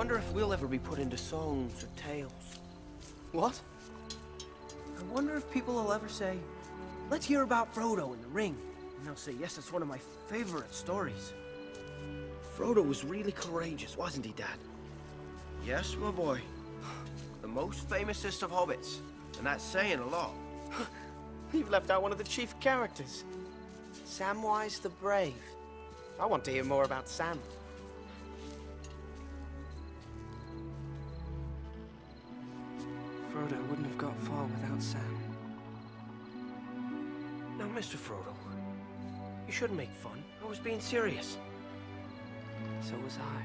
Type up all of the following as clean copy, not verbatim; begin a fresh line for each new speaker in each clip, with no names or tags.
wonder if we'll ever be put into songs or tales.
What?
I wonder if people will ever say, let's hear about Frodo and the ring. And they'll say, yes, it's one of my favorite stories. Frodo was really courageous, wasn't he, Dad? Yes, my boy. The most famousest of hobbits. And that's saying a lot.
You've left out one of the chief characters. Samwise the Brave. I want to hear more about Sam. Frodo wouldn't have got far without Sam.
Now, Mr. Frodo, you shouldn't make fun. I was being serious.
So was I.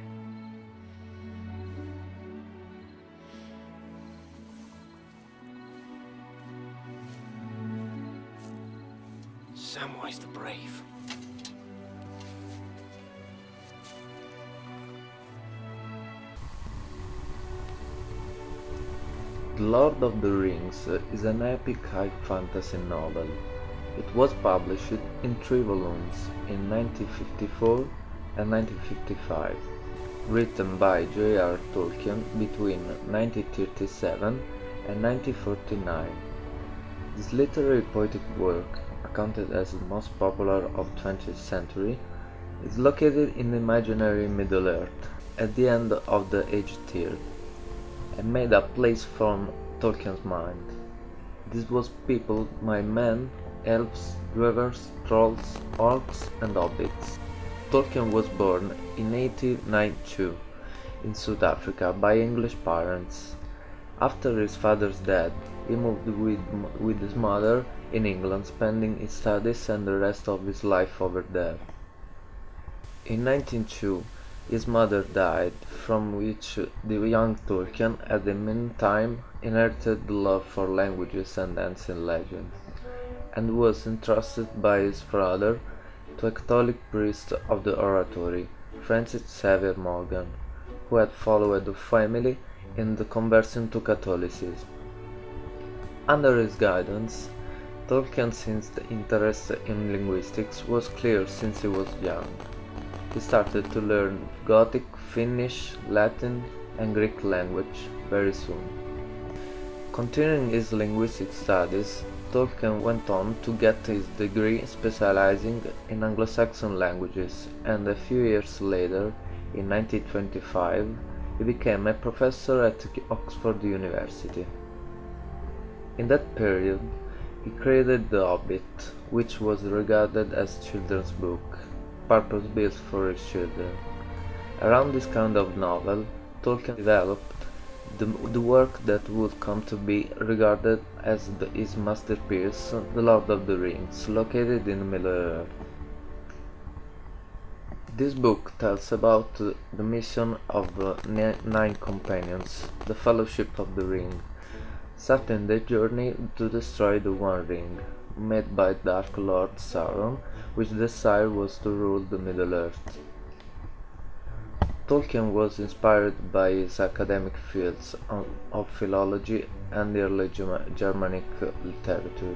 Samwise the Brave.
The Lord of the Rings is an epic high fantasy novel. It was published in three volumes in 1954 and 1955, written by J.R. Tolkien between 1937 and 1949. This literary poetic work, accounted as the most popular of the 20th century, is located in the imaginary Middle-earth at the end of the Age Tier, and made a place from Tolkien's mind. This was peopled by men, elves, dwarves, trolls, orcs and hobbits. Tolkien was born in 1892 in South Africa by English parents. After his father's death, he moved with his mother in England, spending his studies and the rest of his life over there. In 1902, his mother died, from which the young Tolkien at the meantime inherited the love for languages and ancient legends, and was entrusted by his father to a Catholic priest of the oratory, Francis Xavier Morgan, who had followed the family in the conversion to Catholicism. Under his guidance, Tolkien's interest in linguistics was clear since he was young. He started to learn Gothic, Finnish, Latin and Greek language very soon. Continuing his linguistic studies, Tolkien went on to get his degree specializing in Anglo-Saxon languages, and a few years later, in 1925, he became a professor at Oxford University. In that period, he created The Hobbit, which was regarded as a children's book, purpose-built for his children. Around this kind of novel, Tolkien developed the work that would come to be regarded as his masterpiece, The Lord of the Rings, located in Middle-earth. This book tells about the mission of nine companions, the Fellowship of the Ring, starting their journey to destroy the One Ring, made by Dark Lord Sauron, which desire was to rule the Middle-earth. Tolkien was inspired by his academic fields of philology and early Germanic literature,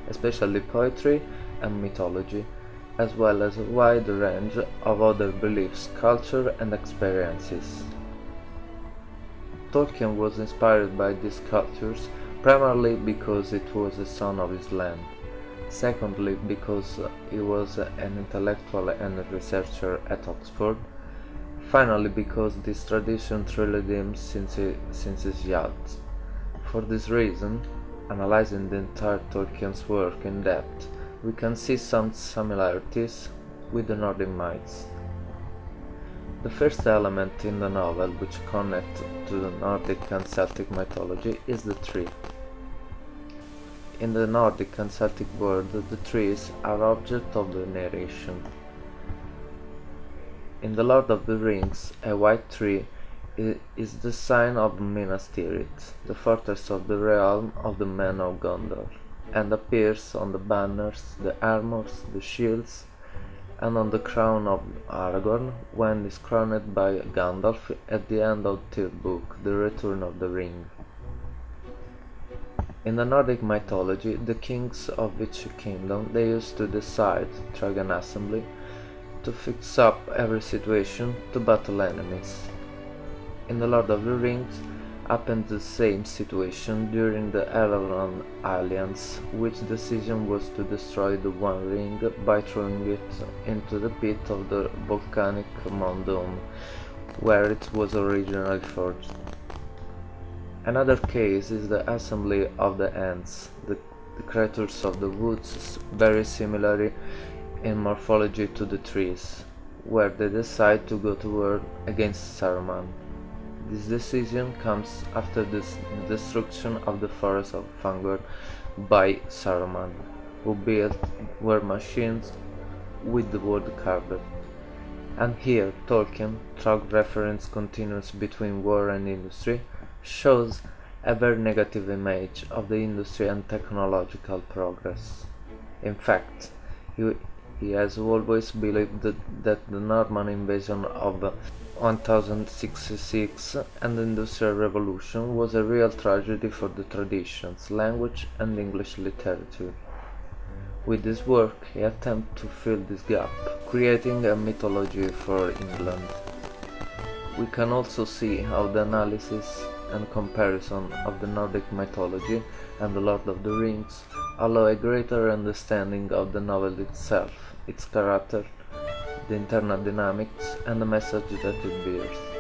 especially poetry and mythology, as well as a wide range of other beliefs, culture and experiences. Tolkien was inspired by these cultures primarily because it was a son of his land, secondly because he was an intellectual and a researcher at Oxford, finally because this tradition thrilled him since his youth. For this reason, analyzing the entire Tolkien's work in depth, we can see some similarities with the Nordic myths. The first element in the novel which connects to the Nordic and Celtic mythology is the tree. In the Nordic and Celtic world, the trees are object of the narration. In The Lord of the Rings, a white tree is the sign of Minas Tirith, the fortress of the realm of the men of Gondor, and appears on the banners, the armors, the shields, and on the crown of Aragorn when is crowned by Gandalf at the end of the third book, The Return of the Ring. In the Nordic mythology, the kings of each kingdom they used to decide, through an assembly, to fix up every situation to battle enemies. In The Lord of the Rings happened the same situation during the Elrond Alliance, which decision was to destroy the One Ring by throwing it into the pit of the volcanic Mount Doom, where it was originally forged. Another case is the Assembly of the Ants, the creatures of the woods, very similar in morphology to the trees, where they decide to go to war against Saruman. This decision comes after the destruction of the Forest of Fangor by Saruman, who built war machines with the wood carved. And here Tolkien, through reference continuous between war and industry, shows a very negative image of the industry and technological progress. In fact, he has always believed that the Norman invasion of 1066 and the Industrial Revolution was a real tragedy for the traditions, language and English literature. With this work he attempted to fill this gap, creating a mythology for England. We can also see how the analysis and comparison of the Nordic mythology and the Lord of the Rings allow a greater understanding of the novel itself, its character, the internal dynamics and the message that it bears.